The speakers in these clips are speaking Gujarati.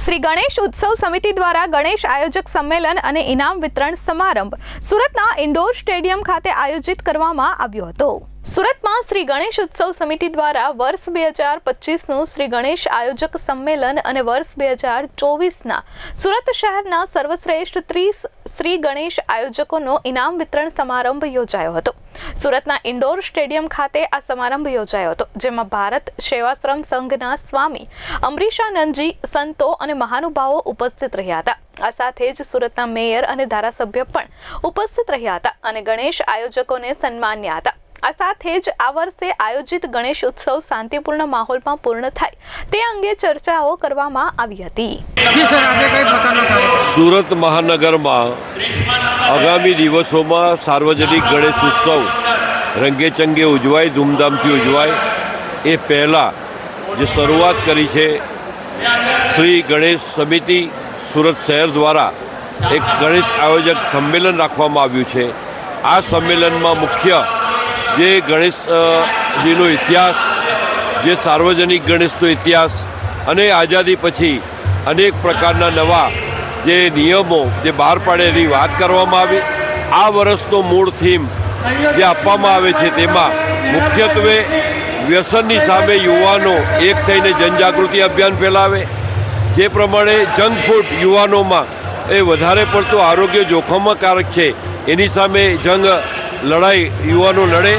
શ્રી ગણેશ ઉત્સવ સમિતિ દ્વારા ગણેશ આયોજક સંમેલન અને ઇનામ વિતરણ સમારંભ સુરતના ઇન્ડોર સ્ટેડિયમ ખાતે આયોજિત કરવામાં આવ્યો હતો। સુરતમાં શ્રી ગણેશ ઉત્સવ સમિતિ દ્વારા વર્ષ 2025નું શ્રી ગણેશ આયોજક સંમેલન અને વર્ષ 2024ના સુરત શહેરના સર્વશ્રેષ્ઠ 30 શ્રી ગણેશ આયોજકોનો ઇનામ વિતરણ સમારંભ યોજાયો હતો। સુરતના ઇન્ડોર સ્ટેડિયમ ખાતે આ સમારંભ યોજાયો હતો, જેમાં ભારત સેવાશ્રમ સંઘના સ્વામી અમરીશાનંદજી, સંતો અને મહાનુભાવો ઉપસ્થિત રહ્યા હતા। આ સાથે જ સુરતના મેયર અને ધારાસભ્ય પણ ઉપસ્થિત રહ્યા હતા અને ગણેશ આયોજકોને સન્માન્યા હતા। આ સાથે જ આ વર્ષે આયોજિત ગણેશ ઉત્સવ શાંતિપૂર્ણ માહોલમાં પૂર્ણ થાય તે અંગે ચર્ચાઓ કરવામાં આવી હતી। સુરત મહાનગરમાં આગામી દિવસોમાં સાર્વજનિક ગણેશ ઉત્સવ રંગેચંગે ઉજવાય, ધૂમધામથી ઉજવાય એ પહેલાં જે શરૂઆત કરી છે શ્રી ગણેશ સમિતિ સુરત શહેર દ્વારા એક ગણેશ આયોજક સંમેલન રાખવામાં આવ્યું છે। આ સંમેલનમાં મુખ્ય જે ગણેશજીનો ઇતિહાસ, જે સાર્વજનિક ગણેશનો ઇતિહાસ અને આઝાદી પછી અનેક પ્રકારના નવા જે નિયમો જે બહાર પાડે એની વાત કરવામાં આવી। આ વર્ષનો મૂળ થીમ જે આપવામાં આવે છે તેમાં મુખ્યત્વે વ્યસનની સામે યુવાનો એક થઈને જનજાગૃતિ અભિયાન ફેલાવે, જે પ્રમાણે જંક ફૂડ યુવાનોમાં એ વધારે પડતું આરોગ્ય જોખમકારક છે એની સામે લડાઈ યુવાનો લડે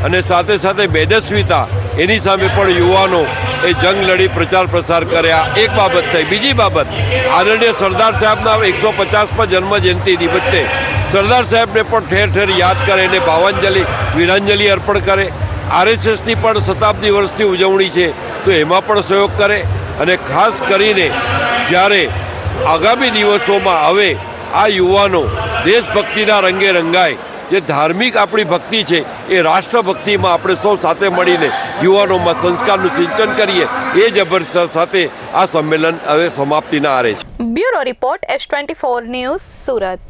અને સાથે સાથે મેદસ્વીતા એની સામે પણ યુવાનો એ જંગ લડી પ્રચાર પ્રસાર કર્યા। એક બાબત થઈ। બીજી બાબત, આદરણીય સરદાર સાહેબના 150મા જન્મ જયંતિ નિમિત્તે સરદાર સાહેબને પણ ઠેર ઠેર યાદ કરે અને ભાવાંજલિ વીરાંજલિ અર્પણ કરે। RSSની પણ શતાબ્દી વર્ષની ઉજવણી છે તો એમાં પણ સહયોગ કરે અને ખાસ કરીને જ્યારે આગામી દિવસોમાં હવે આ યુવાનો દેશભક્તિના રંગે રંગાય, જે ધાર્મિક આપણી ભક્તિ છે એ રાષ્ટ્રભક્તિમાં આપણે સૌ સાથે મળીને યુવાનોમાં સંસ્કારનું સિંચન કરીએ એ જબરદસ્ત સાથે આ સંમેલન હવે સમાપ્તિના આરે છે। Bureau report S24 news Surat.